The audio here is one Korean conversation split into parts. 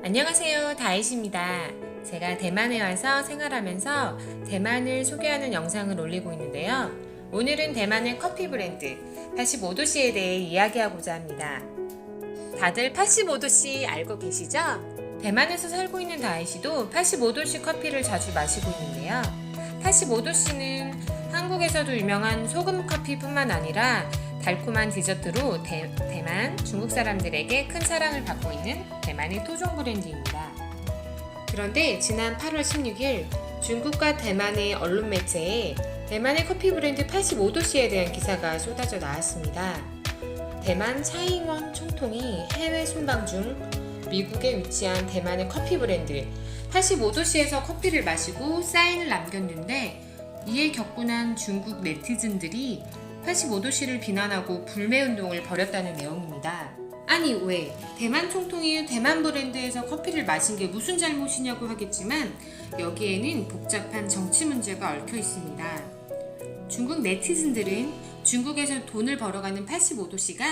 안녕하세요, 다이시입니다. 제가 대만에 와서 생활하면서 대만을 소개하는 영상을 올리고 있는데요. 오늘은 대만의 커피 브랜드 85도씨에 대해 이야기하고자 합니다. 다들 85도씨 알고 계시죠? 대만에서 살고 있는 다이시도 85도씨 커피를 자주 마시고 있는데요. 85도씨는 한국에서도 유명한 소금 커피뿐만 아니라 달콤한 디저트로 대만 중국 사람들에게 큰 사랑을 받고 있는 대만의 토종 브랜드입니다. 그런데 지난 8월 16일 중국과 대만의 언론 매체에 대만의 커피 브랜드 85도씨에 대한 기사가 쏟아져 나왔습니다. 대만 차이잉원 총통이 해외 순방 중 미국에 위치한 대만의 커피 브랜드 85도씨에서 커피를 마시고 사인을 남겼는데, 이에 격분한 중국 네티즌들이 85도씨를 비난하고 불매운동을 벌였다는 내용입니다. 아니 왜? 대만 총통이 대만 브랜드에서 커피를 마신 게 무슨 잘못이냐고 하겠지만 여기에는 복잡한 정치 문제가 얽혀 있습니다. 중국 네티즌들은 중국에서 돈을 벌어가는 85도씨가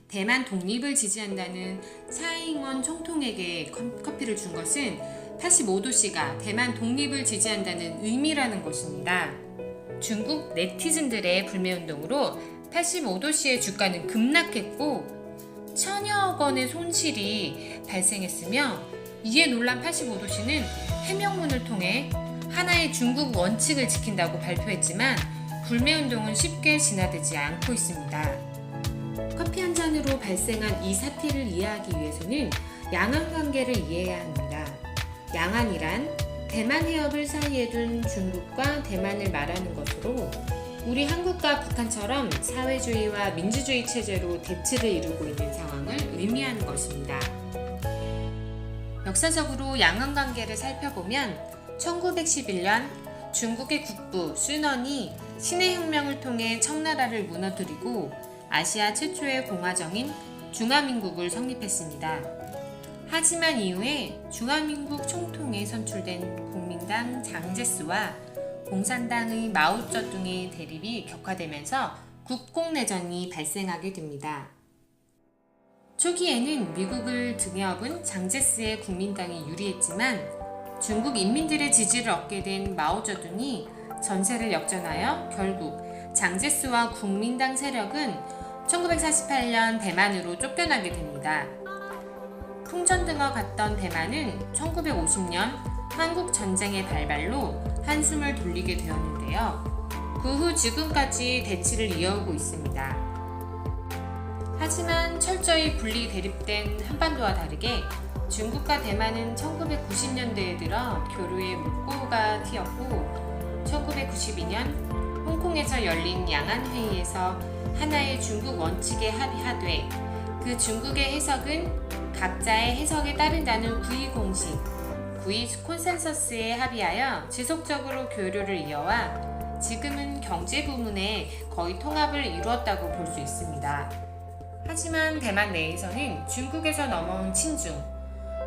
대만 독립을 지지한다는 차이잉원 총통에게 커피를 준 것은 85도씨가 대만 독립을 지지한다는 의미라는 것입니다. 중국 네티즌들의 불매운동으로 85도씨의 주가는 급락했고 천여억 원의 손실이 발생했으며, 이에 놀란 85도씨는 해명문을 통해 하나의 중국 원칙을 지킨다고 발표했지만 불매운동은 쉽게 진화되지 않고 있습니다. 커피 한 잔으로 발생한 이 사태를 이해하기 위해서는 양안 관계를 이해해야 합니다. 양안이란 대만 해협을 사이에 둔 중국과 대만을 말하는 것으로, 우리 한국과 북한처럼 사회주의와 민주주의 체제로 대치를 이루고 있는 상황을 의미하는 것입니다. 역사적으로 양안 관계를 살펴보면 1911년 중국의 국부 순원이 신해혁명을 통해 청나라를 무너뜨리고 아시아 최초의 공화정인 중화민국을 성립했습니다. 하지만 이후에 중화민국 총통에 선출된 국민당 장제스와 공산당의 마오쩌둥의 대립이 격화되면서 국공내전이 발생하게 됩니다. 초기에는 미국을 등에 업은 장제스의 국민당이 유리했지만 중국 인민들의 지지를 얻게 된 마오쩌둥이 전세를 역전하여 결국 장제스와 국민당 세력은 1948년 대만으로 쫓겨나게 됩니다. 풍전등화 갔던 대만은 1950년 한국 전쟁의 발발로 한숨을 돌리게 되었는데요. 그 후 지금까지 대치를 이어오고 있습니다. 하지만 철저히 분리 대립된 한반도와 다르게 중국과 대만은 1990년대에 들어 교류의 물꼬가 튀었고, 1992년 홍콩에서 열린 양안회의에서 하나의 중국 원칙에 합의하되 그 중국의 해석은 각자의 해석에 따른다는 구이 공식, 구이 콘센서스에 합의하여 지속적으로 교류를 이어와 지금은 경제 부문에 거의 통합을 이루었다고 볼 수 있습니다. 하지만 대만 내에서는 중국에서 넘어온 친중,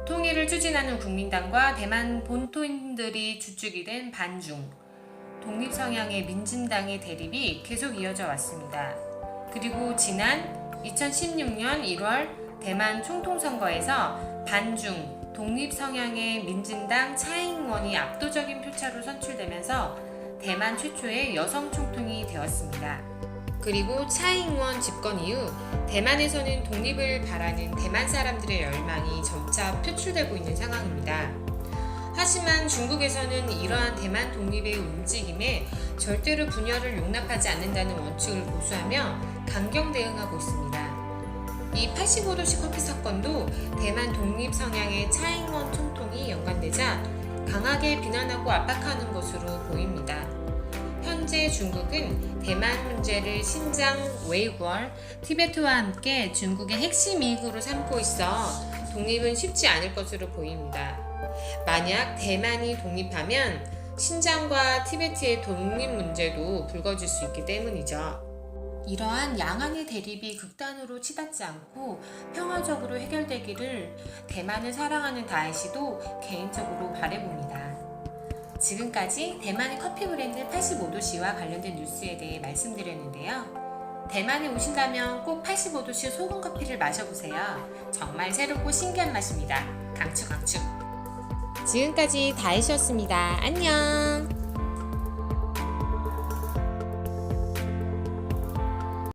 통일을 추진하는 국민당과 대만 본토인들이 주축이 된 반중, 독립 성향의 민진당의 대립이 계속 이어져 왔습니다. 그리고 지난 2016년 1월 대만 총통선거에서 반중, 독립 성향의 민진당 차이잉원이 압도적인 표차로 선출되면서 대만 최초의 여성 총통이 되었습니다. 그리고 차이잉원 집권 이후 대만에서는 독립을 바라는 대만 사람들의 열망이 점차 표출되고 있는 상황입니다. 하지만 중국에서는 이러한 대만 독립의 움직임에 절대로 분열을 용납하지 않는다는 원칙을 고수하며 강경 대응하고 있습니다. 이 85도씨 커피 사건도 대만 독립 성향의 차이잉원 총통이 연관되자 강하게 비난하고 압박하는 것으로 보입니다. 현재 중국은 대만 문제를 신장, 웨이구얼, 티베트와 함께 중국의 핵심 이익으로 삼고 있어 독립은 쉽지 않을 것으로 보입니다. 만약 대만이 독립하면 신장과 티베트의 독립 문제도 불거질 수 있기 때문이죠. 이러한 양안의 대립이 극단으로 치닫지 않고 평화적으로 해결되기를 대만을 사랑하는 다이시도 개인적으로 바라봅니다. 지금까지 대만의 커피 브랜드 85도씨와 관련된 뉴스에 대해 말씀드렸는데요. 대만에 오신다면 꼭 85도씨 소금 커피를 마셔보세요. 정말 새롭고 신기한 맛입니다. 강추 강추. 지금까지 다이쇼였습니다. 안녕.